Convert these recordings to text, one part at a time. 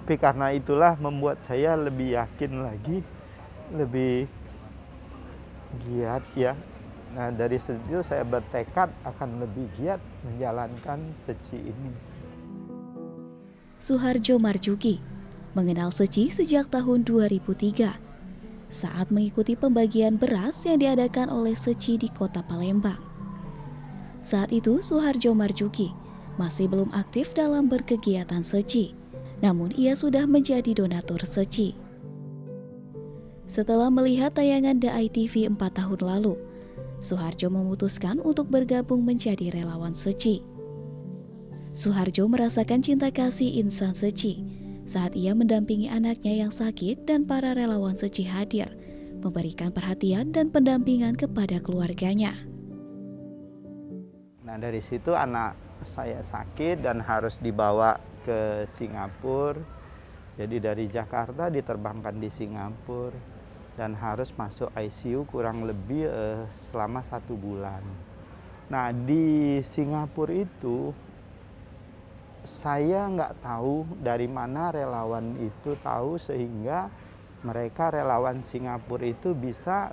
Tapi karena itulah membuat saya lebih yakin lagi, lebih giat ya. Nah dari situ saya bertekad akan lebih giat menjalankan seci ini. Suharjo Marjuki mengenal seci sejak tahun 2003 saat mengikuti pembagian beras yang diadakan oleh Seci di Kota Palembang. Saat itu Suharjo Marjuki masih belum aktif dalam berkegiatan seci, namun ia sudah menjadi donatur seci. Setelah melihat tayangan The ITV 4 tahun lalu, Suharjo memutuskan untuk bergabung menjadi relawan seci. Suharjo merasakan cinta kasih insan seci saat ia mendampingi anaknya yang sakit dan para relawan seci hadir, memberikan perhatian dan pendampingan kepada keluarganya. Nah dari situ anak saya sakit dan harus dibawa ke Singapura. Jadi dari Jakarta diterbangkan di Singapura dan harus masuk ICU kurang lebih selama 1 bulan. Nah di Singapura itu saya nggak tahu dari mana relawan itu tahu sehingga mereka relawan Singapura itu bisa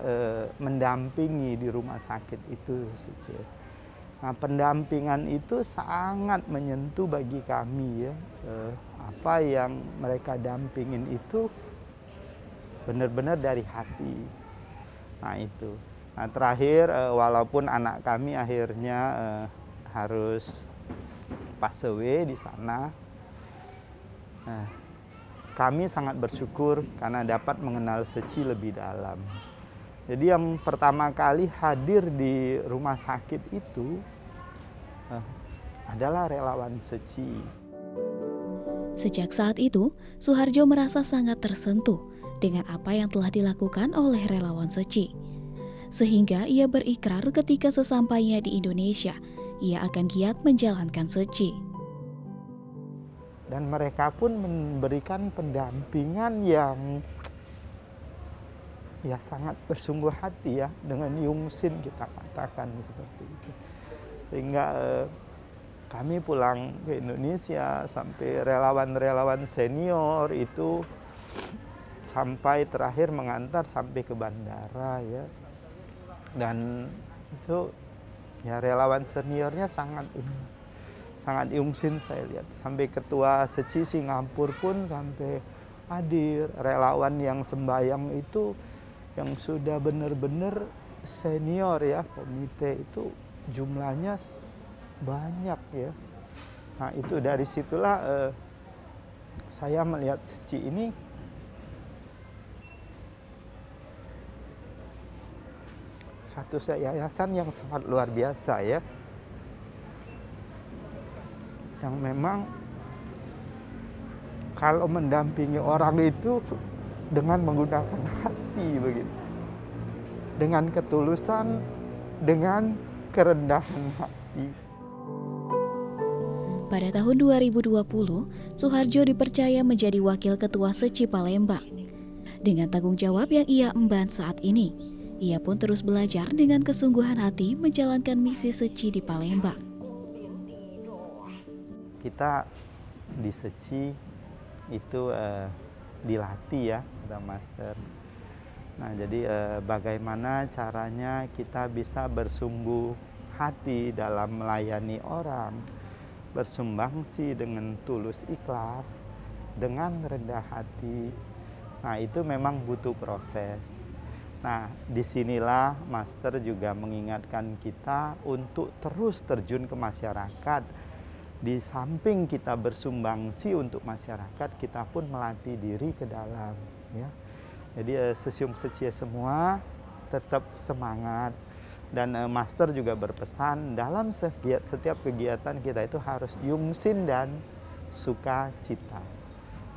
mendampingi di rumah sakit itu. Nah pendampingan itu sangat menyentuh bagi kami ya. Apa yang mereka dampingin itu benar-benar dari hati. Nah itu. Nah terakhir walaupun anak kami akhirnya harus pass away di sana, kami sangat bersyukur karena dapat mengenal seci lebih dalam. Jadi yang pertama kali hadir di rumah sakit itu adalah relawan seci. Sejak saat itu, Suharjo merasa sangat tersentuh dengan apa yang telah dilakukan oleh relawan seci. Sehingga ia berikrar ketika sesampainya di Indonesia, ia akan giat menjalankan seci. Dan mereka pun memberikan pendampingan yang ya sangat bersungguh hati ya, dengan yungsin kita katakan seperti itu. Sehingga kami pulang ke Indonesia sampai relawan-relawan senior itu sampai terakhir mengantar sampai ke bandara ya. Dan itu ya relawan seniornya sangat yungsin saya lihat. Sampai ketua seci Singapura pun sampai hadir. Relawan yang sembayang itu yang sudah benar-benar senior ya, komite itu jumlahnya banyak ya. Nah itu dari situlah saya melihat seci ini satu yayasan yang sangat luar biasa ya, yang memang kalau mendampingi orang itu dengan menggunakan hati begitu, dengan ketulusan, dengan kerendahan hati. Pada tahun 2020, Suharjo dipercaya menjadi Wakil Ketua Seci Palembang. Dengan tanggung jawab yang ia emban saat ini, ia pun terus belajar dengan kesungguhan hati menjalankan misi seci di Palembang. Kita di seci itu dilatih ya, ada master. Nah jadi bagaimana caranya kita bisa bersungguh hati dalam melayani orang, bersumbangsi dengan tulus ikhlas, dengan rendah hati. Nah itu memang butuh proses. Nah disinilah master juga mengingatkan kita untuk terus terjun ke masyarakat. Di samping kita bersumbangsi untuk masyarakat, kita pun melatih diri ke dalam ya. Jadi sesium seci semua tetap semangat. Dan master juga berpesan dalam setiap kegiatan kita itu harus yungsin dan sukacita.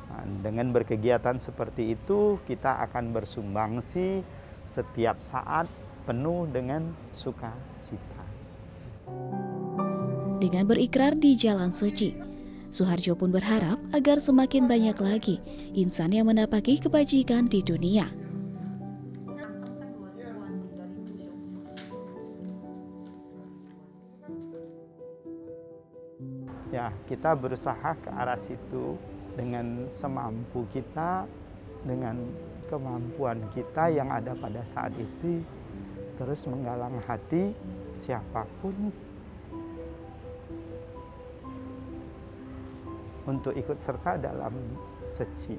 Nah, dengan berkegiatan seperti itu kita akan bersumbangsi setiap saat penuh dengan sukacita. Dengan berikrar di jalan seci, Suharjo pun berharap agar semakin banyak lagi insan yang menapaki kebajikan di dunia. Ya, kita berusaha ke arah situ dengan semampu kita, dengan kemampuan kita yang ada pada saat itu, terus menggalang hati siapapun untuk ikut serta dalam seci.